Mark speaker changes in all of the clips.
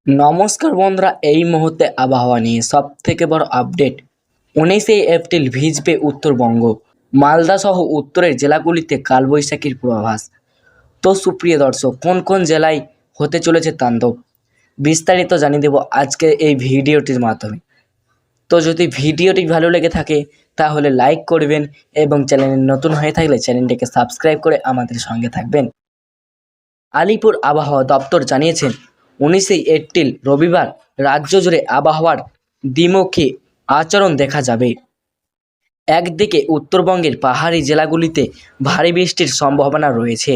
Speaker 1: নমস্কার বন্ধুরা, এই মুহূর্তে আবহাওয়া নিয়ে সব থেকে বড় আপডেট। 19 এপ্রিল ভিজবে উত্তরবঙ্গ, মালদা সহ উত্তরের জেলাগুলিতে কালবৈশাখীর পূর্বাভাস। তো সুপ্রিয় দর্শক, কোন কোন জেলায় হতে চলেছে তাণ্ডব, বিস্তারিত জানিয়ে দেব আজকে এই ভিডিওটির মাধ্যমে। তো যদি ভিডিওটি ভালো লেগে থাকে তাহলে লাইক করবেন এবং চ্যানেলে নতুন হয়ে থাকলে চ্যানেলটিকে সাবস্ক্রাইব করে আমাদের সঙ্গে থাকবেন। আলিপুর আবহাওয়া দপ্তর জানিয়েছেন 19 এপ্রিল রবিবার রাজ্য জুড়ে আবহাওয়ার দ্বিমুখী আচরণ দেখা যাবে। একদিকে উত্তরবঙ্গের পাহাড়ি জেলাগুলিতে ভারী বৃষ্টির সম্ভাবনা রয়েছে,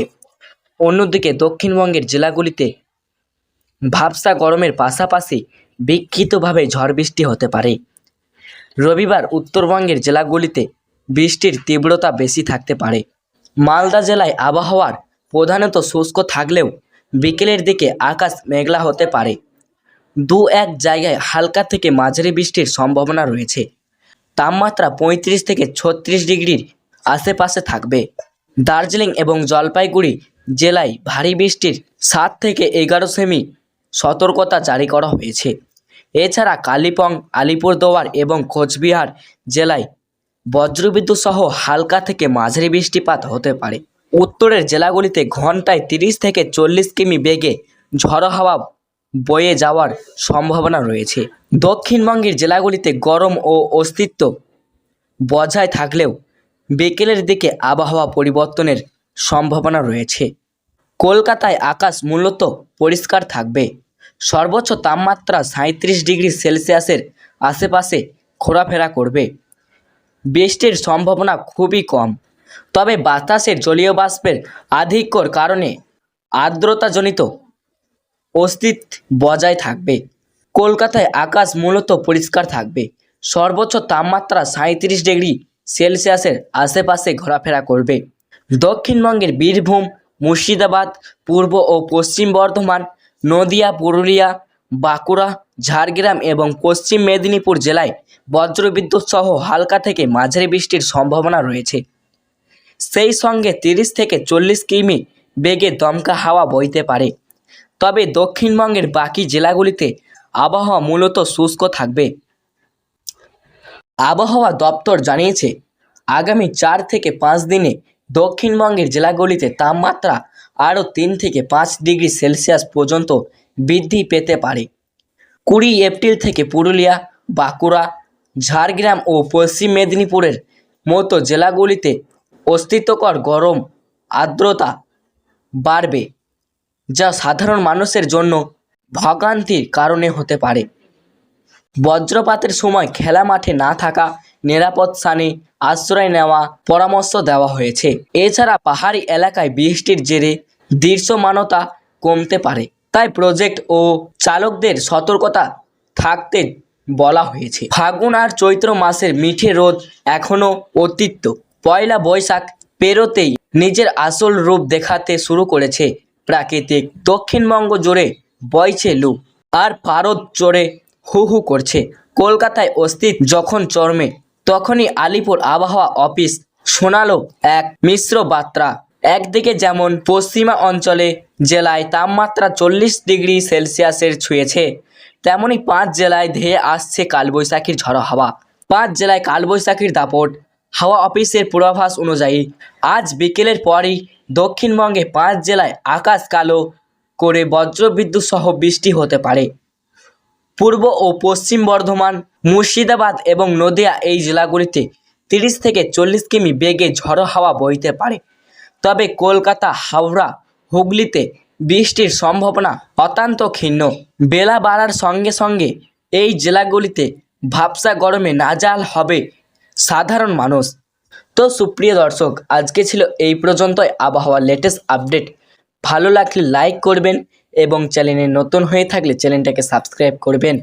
Speaker 1: অন্যদিকে দক্ষিণবঙ্গের জেলাগুলিতে ভাবসা গরমের পাশাপাশি বিক্ষিপ্তভাবে ঝড় বৃষ্টি হতে পারে। রবিবার উত্তরবঙ্গের জেলাগুলিতে বৃষ্টির তীব্রতা বেশি থাকতে পারে। মালদা জেলায় আবহাওয়ার প্রধানত শুষ্ক থাকলেও বিকেলের দিকে আকাশ মেঘলা হতে পারে। দু এক জায়গায় হালকা থেকে মাঝারি বৃষ্টির সম্ভাবনা রয়েছে। তাপমাত্রা 35 থেকে 36 ডিগ্রির আশেপাশে থাকবে। দার্জিলিং এবং জলপাইগুড়ি জেলায় ভারী বৃষ্টির 7 থেকে 11 সেমি সতর্কতা জারি করা হয়েছে। এছাড়া কালিম্পং, আলিপুরদুয়ার এবং কোচবিহার জেলায় বজ্রবিদ্যুৎ সহ হালকা থেকে মাঝারি বৃষ্টিপাত হতে পারে। উত্তরের জেলাগুলিতে ঘন্টায় 30 থেকে 40 কিমি বেগে ঝড়ো হাওয়া বয়ে যাওয়ার সম্ভাবনা রয়েছে। দক্ষিণবঙ্গের জেলাগুলিতে গরম ও অস্তিত্ব বজায় থাকলেও বিকেলের দিকে আবহাওয়া পরিবর্তনের সম্ভাবনা রয়েছে। কলকাতায় আকাশ মূলত পরিষ্কার থাকবে। সর্বোচ্চ তাপমাত্রা 37 ডিগ্রি সেলসিয়াসের আশেপাশে ঘোরাফেরা করবে। বৃষ্টির সম্ভাবনা খুবই কম, তবে বাতাসের জলীয় বাষ্পের আধিক্যর কারণে আর্দ্রতাজনিত অস্তিত্ব বজায় থাকবে। কলকাতায় আকাশ মূলত পরিষ্কার থাকবে। সর্বোচ্চ তাপমাত্রা 37 ডিগ্রি সেলসিয়াসের আশেপাশে ঘোরাফেরা করবে। দক্ষিণবঙ্গের বীরভূম, মুর্শিদাবাদ, পূর্ব ও পশ্চিম বর্ধমান, নদিয়া, পুরুলিয়া, বাঁকুড়া, ঝাড়গ্রাম এবং পশ্চিম মেদিনীপুর জেলায় বজ্রবিদ্যুৎ সহ হালকা থেকে মাঝারি বৃষ্টির সম্ভাবনা রয়েছে। সেই সঙ্গে 30 থেকে 40 কিমি বেগে দমকা হাওয়া বইতে পারে। তবে দক্ষিণবঙ্গের বাকি জেলাগুলিতে আবহাওয়া মূলত শুষ্ক থাকবে। আবহাওয়া দপ্তর জানিয়েছে আগামী 4 থেকে 5 দিনে দক্ষিণবঙ্গের জেলাগুলিতে তাপমাত্রা আরও 3 থেকে 5 ডিগ্রি সেলসিয়াস পর্যন্ত বৃদ্ধি পেতে পারে। 20 এপ্রিল থেকে পুরুলিয়া, বাঁকুড়া, ঝাড়গ্রাম ও পশ্চিম মেদিনীপুরের মতো জেলাগুলিতে অস্তিত্বকর গরম আর্দ্রতা বাড়বে, যা সাধারণ মানুষের জন্য ভোগান্তির কারণে হতে পারে। বজ্রপাতের সময় খেলা মাঠে না থাকা, নিরাপদ স্থানে আশ্রয় নেওয়া পরামর্শ দেওয়া হয়েছে। এছাড়া পাহাড়ি এলাকায় বৃষ্টির জেরে দৃশ্যমানতা কমতে পারে, তাই প্রজেক্ট ও চালকদের সতর্কতা থাকতে বলা হয়েছে। ফাল্গুন আর চৈত্র মাসের মিঠে রোদ এখনও অতীত। পয়লা বৈশাখ পেরোতেই নিজের আসল রূপ দেখাতে শুরু করেছে প্রাকৃতিক। দক্ষিণবঙ্গ জুড়ে বইছে লু, আর পারদ জোরে হু হু করছে। কলকাতায় অস্তিত্ব যখন চরমে, তখনই আলিপুর আবহাওয়া অফিস শোনালো এক মিশ্র বার্তা। একদিকে যেমন পশ্চিমা অঞ্চলে জেলায় তাপমাত্রা 40 ডিগ্রি সেলসিয়াসের ছুঁয়েছে, তেমনি 5 জেলায় ধেয়ে আসছে কালবৈশাখীর ঝড়ো হাওয়া। 5 জেলায় কালবৈশাখীর দাপট। হাওয়া অফিসের পূর্বাভাস অনুযায়ী আজ বিকেলের পরই দক্ষিণবঙ্গে 5 জেলায় আকাশ কালো করে বজ্রবিদ্যুৎ সহ বৃষ্টি হতে পারে। পূর্ব ও পশ্চিম বর্ধমান, মুর্শিদাবাদ এবং নদিয়া এই জেলাগুলিতে 30 থেকে 40 কিমি বেগে ঝড়ো হাওয়া বইতে পারে। তবে কলকাতা, হাওড়া, হুগলিতে বৃষ্টির সম্ভাবনা অত্যন্ত ক্ষীণ। বেলা বাড়ার সঙ্গে সঙ্গে এই জেলাগুলিতে ভাবসা গরমে নাজেহাল হবে সাধারণ মানুষ। তো সুপ্রিয় দর্শক, আজকে ছিল এই পর্যন্তই আবহাওয়ার লেটেস্ট আপডেট। ভালো লাগলে লাইক করবেন এবং চ্যানেলে নতুন হয়ে থাকলে চ্যানেলটাকে সাবস্ক্রাইব করবেন।